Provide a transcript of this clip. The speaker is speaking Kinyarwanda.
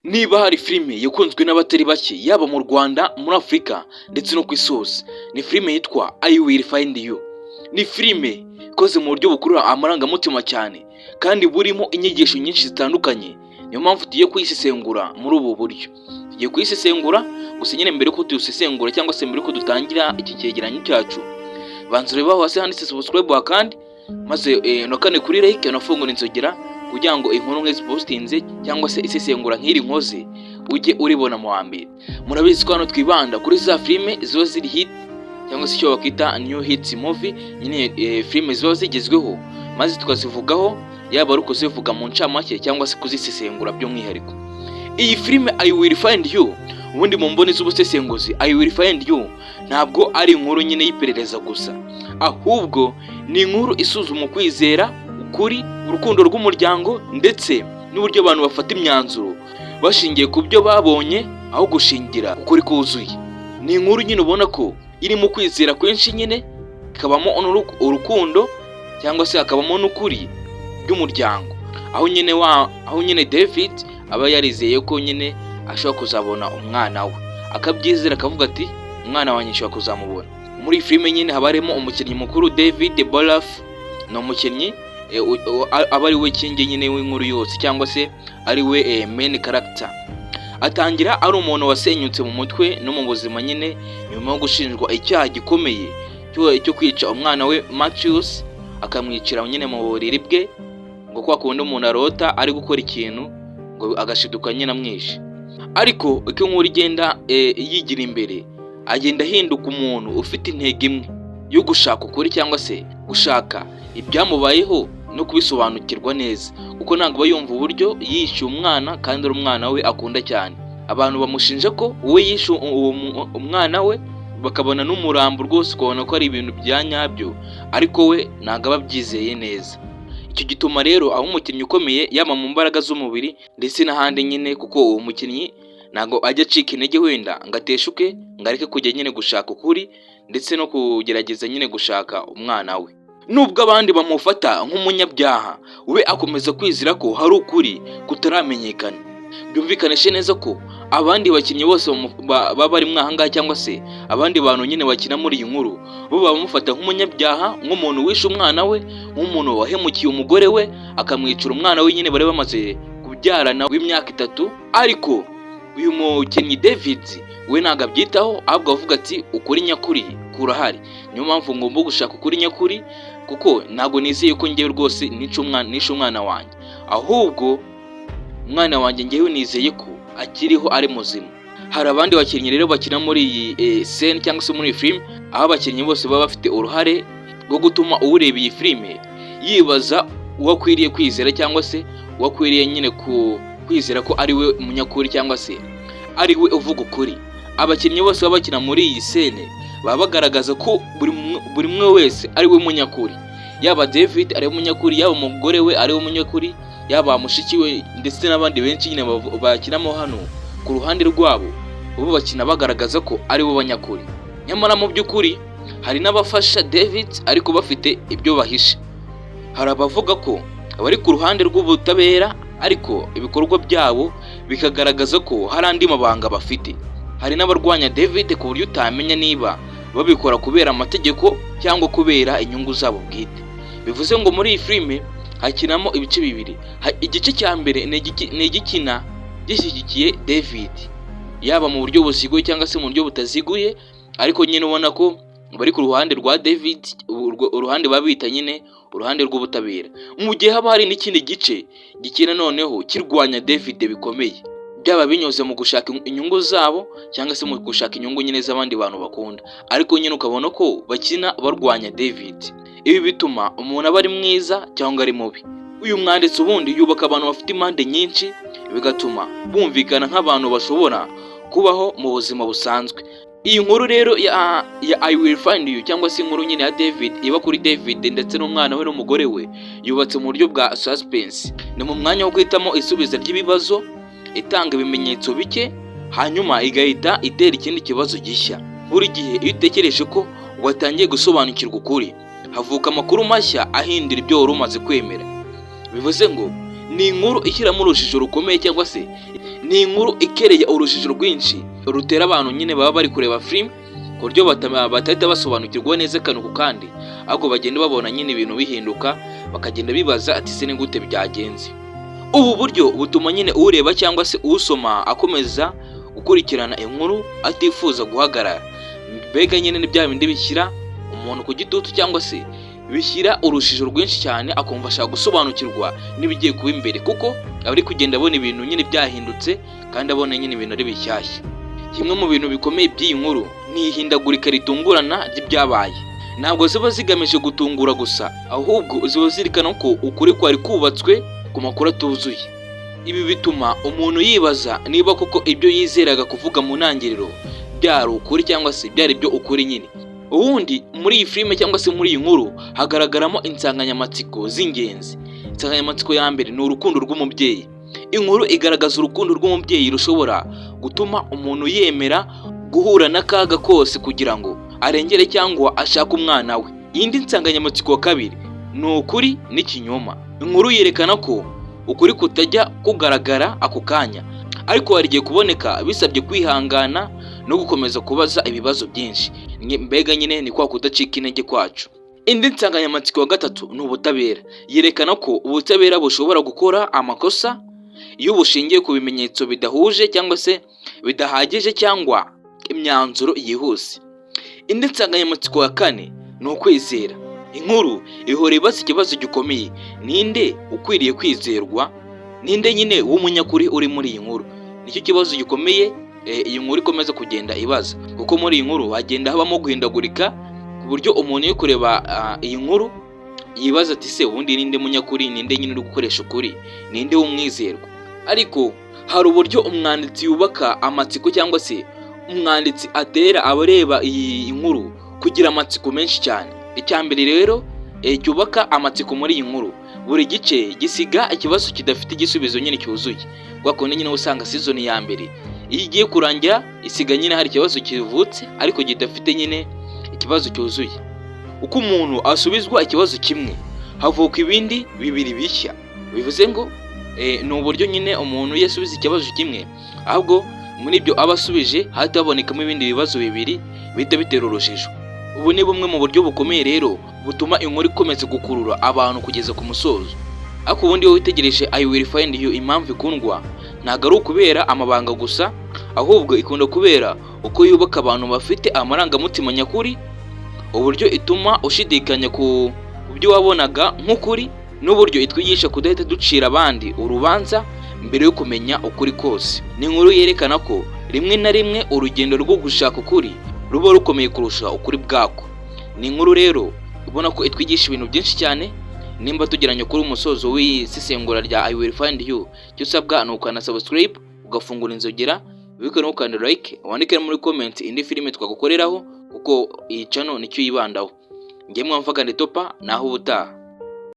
Niba hari filime yakunzwe n'abatari bake yaba mu Rwanda, muri Afurika ndetse no ku isi hose, ni filime yitwa I Will Find You. Ni filime ikoze mu buryo bukurura amarangamutima cyane kandi burimo inyigisho nyinshi zitandukanye. Niyo mpamvu tugiye kuyisesengura muri ubu buryo. Tugiye kuyisesengura gusa nyine mbere ko tuyisesengura cyangwa se mbere ko dutangira iki cyegeranyo cyacu, banza urebe aho hasi handitse subscribe kandi maze unakane kuri like unafungura inzogera kugira ngo inkuru nk'izi postinze cyangwa se isesengura nk'iri nkoze ujye uribona mu wa mbere. Murabizi ko hano twibanda kuri za filime ziba ziri hit cyangwa se icyo bakita new hits movie, nyine filime ziba zigezweho maze tukazivugaho, yaba ari kuzivuga mu ncamake cyangwa se kuzisesengura by'umwihariko. Iyi filime I Will Find You, ubundi mu mboni z'ubusesenguzi, I Will Find You ntabwo ari inkuru nyine y'iperereza gusa, ahubwo ni inkuru isuzuma ukwizera, ukuri, urukundo rw'umuryango ndetse n'uburyo abantu bafata imyanzuro bashingiye ku byo babonye aho gushingira ukuri kuzuye. Ni inkuru nyine ubona ko irimo kwizera kwinshi, nyine ikabamo urukundo cyangwa se hakabamo n'ukuri by'umuryango, aho nyine David aba yarizeye ko nyine ashobora kuzabona umwana we, akabyizera akavuga ati umwana wanjye nshobora kuzamubona. Muri iyi filime nyine haba harimo umukinnyi mukuru David Bolaf, ni umukinnyi aba ari we kingi nyine w'inkuru yose cyangwa se ari we main character. Atangira ari umuntu wasenyutse mu mutwe no mu buzima nyine nyuma yo gushinjwa icyaha gikomeye cyo kwica umwana we Matthews, akamwicira nyine mu buriri bwe, ngo kwa kundi umuntu arota ari gukora ikintu ngo agashiduka nyine amwishe. Ariko uko inkuru igenda yigira imbere, agenda ahinduka umuntu ufite intego imwe yo gushaka ukuri cyangwa se gushaka ibyamubayeho no kubisobanukirwa neza, kuko ntabwo yumva uburyo yishe umwana kandi ari umwana we akunda cyane. Abantu bamushinja ko we yishe umwana we, bakabona n'umurambo rwose ukabona ko ari ibintu bya nyabyo, ariko we ntabwo aba abyizeye neza. Icyo gituma rero aho umukinnyi ukomeye yaba mu mbaraga z'umubiri ndetse n'ahandi nyine, kuko uwo mukinnyi ntabwo ajya acika intege wenda ngo ateshuke ngo areke kujya nyine gushaka ukuri ndetse no kugerageza nyine gushaka umwana we. Nubwo abandi bamufata nk'umunyabyaha, we akomeza kwizera ko hari ukuri kutaramenyekana. Byumvikanishe neza ko abandi bakinnyi bose baba bari mwahangaha cyangwa se abandi bantu nyine bakina muri iyi nkuru, bo bamufata nk'umunyabyaha, nk'umuntu wishe umwana we, nk'umuntu wahemukiye umugore we akamwicira umwana we nyine bari bamaze kubyarana w'imyaka 3. Ariko uyu mukinnyi David we ntabwo abyitaho, ahubwo avuga ati ukuri nyakuri kurahari, niyo mpamvu ngomba gushaka ukuri nyakuri, kuko ntabwo nizeye ko ngewe rwose nishe umwana wanjye, ahubwo umwana wanjye ngewe nizeye ko akiriho ari muzima. Hari abandi bakinnyi rero bakina muri iyi scene cyangwa se muri iyi film, aho abakinnyi bose baba bafite uruhare rwo gutuma uwureba iyi filime yibaza uwo akwiriye kwizera cyangwa se uwo akwiriye nyine kwizera ko ari we munyakuri cyangwa se ari we uvuga ukuri. Abakinnyi bose baba bakina muri iyi scene baba bagaragaza ko buri umwe wese ari we munyakuri, yaba David ari we munyakuri, yaba umugore we ari we munyakuri, yaba mushiki we ndetse n'abandi benshi nyine bakinamo hano ku ruhande rwabo, bo bakina bagaragaza ko ari bo banyakuri. Nyamara mu by'ukuri hari n'abafasha David ariko bafite ibyo bahishe. Hari abavuga ko abari ku ruhande rw'ubutabera ariko ibikorwa byabo bikagaragaza ko hari andi mabanga bafite. Hari n'abarwanya David ku buryo utamenya niba babikora kubera amategeko cyangwa kubera inyungu zabo bwite. Bivuze ngo muri iyi filime hakinamo ibice bibiri. Igice cya mbere ni igikina gishyigikiye David, yaba mu buryo buziguye cyangwa se mu buryo butaziguye, ariko nyine ubona ko bari ku ruhande rwa David, uruhande babita nyine uruhande rw'ubutabera. Mu gihe haba hari n'ikindi gice gikina noneho kirwanya David bikomeye, byaba binyuze mu gushaka inyungu zabo cyangwa se mu gushaka inyungu nyine z'abandi bantu bakunda, ariko nyine ukabona ko bakina barwanya David. Ibi bituma umuntu aba ari mwiza cyangwa ari mubi. Uyu mwanditsi ubundi yubaka abantu bafite impande nyinshi, bigatuma bumvikana nk'abantu bashobora kubaho mu buzima busanzwe. Iyi nkuru rero ya I Will Find You cyangwa se inkuru nyine ya David iba kuri David ndetse n'umwana we n'umugore we, yubatse mu buryo bwa suspense. Ni mu mwanya wo guhitamo isubiza ry'ibibazo, itanga ibimenyetso bike hanyuma igahita itera ikindi kibazo gishya. Buri gihe iyo utekereje ko watangiye gusobanukirwa ukuri, havuka amakuru mashya ahindura ibyo wari umaze kwemera. Bivuze ngo ni inkuru ishyiramo urujijo rukomeye cyangwa se ni inkuru ikereye urujijo rwinshi rutera abantu nyine baba bari kureba film ku buryo batahita basobanukirwa neza kano ku kandi, ahubwo bagenda babona nyine ibintu bihinduka bakagenda bibaza ati se ni gute byagenze. Ubu buryo butuma nyine ureba cyangwa se usoma akomeza gukurikirana inkuru atifuza guhagarara. Mbega nyine ni bya bindi bishyira umuntu ku gitutu cyangwa se bishyira urujijo rwinshi cyane akumva ashaka gusobanukirwa n'ibigiye kuba imbere, kuko aba ari kugenda abona ibintu nyine byahindutse kandi abona nyine ibintu ari bishyashya. Kimwe mu bintu bikomeye by'iyi nkuru ni ihindagurika ritungurana ry'ibyabaye. Ntabwo ziba zigamije gutungura gusa, ahubwo ziba zirikana ko ukuri kwari kubatswe ku makuru atuzuye. Ibi bituma umuntu yibaza niba koko ibyo yizeraga kuvuga mu ntangiriro byari ukuri cyangwa se byari byo ukuri nyine. Ubundi muri iyi filime cyangwa se muri iyi nkuru hagaragaramo insanganyamatsiko z'ingenzi. Insanganyamatsiko ya mbere ni urukundo rw'umubyeyi. Inkuru igaragaza urukundo rw'umubyeyi rushobora gutuma umuntu yemera guhura n'akaga kose kugira ngo arengere cyangwa ashake umwana we. Iyindi nsanganyamatsiko ya kabiri ni ukuri n'ikinyoma. Inkuru yerekana ko ukuri kutajya kugaragara ako kanya, ariko hari igihe kuboneka bisabye kwihangana no gukomeza kubaza ibibazo byinshi. Mbega nyine ni kwa kudacika intege kwacu. Indi nsanganyamatsiko ya gatatu ni ubutabera. Yerekana ko ubutabera bushobora gukora amakosa iyo bushingiye ku bimenyetso bidahuje cyangwa se bidahagije cyangwa imyanzuro yihuse. Indi nsanganyamatsiko ya kane ni ukwizera. Inkuru ihora ibaza ikibazo gikomeye: ninde ukwiriye kwizerwa? Ninde nyine w'umunyakuri uri muri iyi nkuru? Nicyo kibazo gikomeye iyi nkuru ikomeza kugenda ibaza, kuko muri iyi nkuru hagenda habamo guhindagurika ku buryo umuntu yo kureba iyi nkuru yibaza ati se ubundi ninde munyakuri, ninde nyine uri gukoresha ukuri, ninde w'umwizerwa? Ariko hari uburyo umwanditsi yubaka amatsiko cyangwa se umwanditsi atera abareba iyi nkuru kugira amatsiko menshi cyane. Icyambere rero cyubaka amatsiko muri iyi nkuru, buri gice gisiga ikibazo kidafite igisubizo nyine cyuzuye. Kwakonye nyine usanga season ya mbere iyo igiye kurangira isiga nyine hari ikibazo kivutse ariko kidafite nyine ikibazo cyuzuye. Uko umuntu asubizwa ikibazo kimwe havuka ibindi bibiri bishya. Bivuze ngo ni uburyo nyine umuntu yasubiza ikibazo kimwe, ahubwo muri ibyo abasubije hahita habonekamo ibindi bibazo bibiri bihita bitera urujijo. Ubu ni bumwe mu buryo bukomeye rero butuma inkuru ikomeza gukurura abantu kugeza ku musozo. Ariko ubundi wowe witegereje I Will Find You impamvu ikundwa ntabwo ari ukubera amabanga gusa, ahubwo ikunda kubera uko yubaka abantu bafite amarangamutima nyakuri, uburyo ituma ushidikanya ku byo wabonaga nk'ukuri, n'uburyo itwigisha kudahita ducira abandi urubanza mbere yo kumenya ukuri kose. Ni inkuru yerekana ko rimwe na rimwe urugendo rwo gushaka ukuri ruba rukomeye kurusha ukuri bwako. Ni inkuru rero ubona ko itwigisha ibintu byinshi cyane. Nimba tugeranye kuri umusozo w'isesengura rya I Will Find You, cyo usabwa ni ukana subscribe, ugafungura inzogera, ubike no ukanda like, wandike muri comment indi filime twagukoreraho, kuko iyi channel nicyo yibandaho. Ngiye mwamvaga Topa naho ubutaha.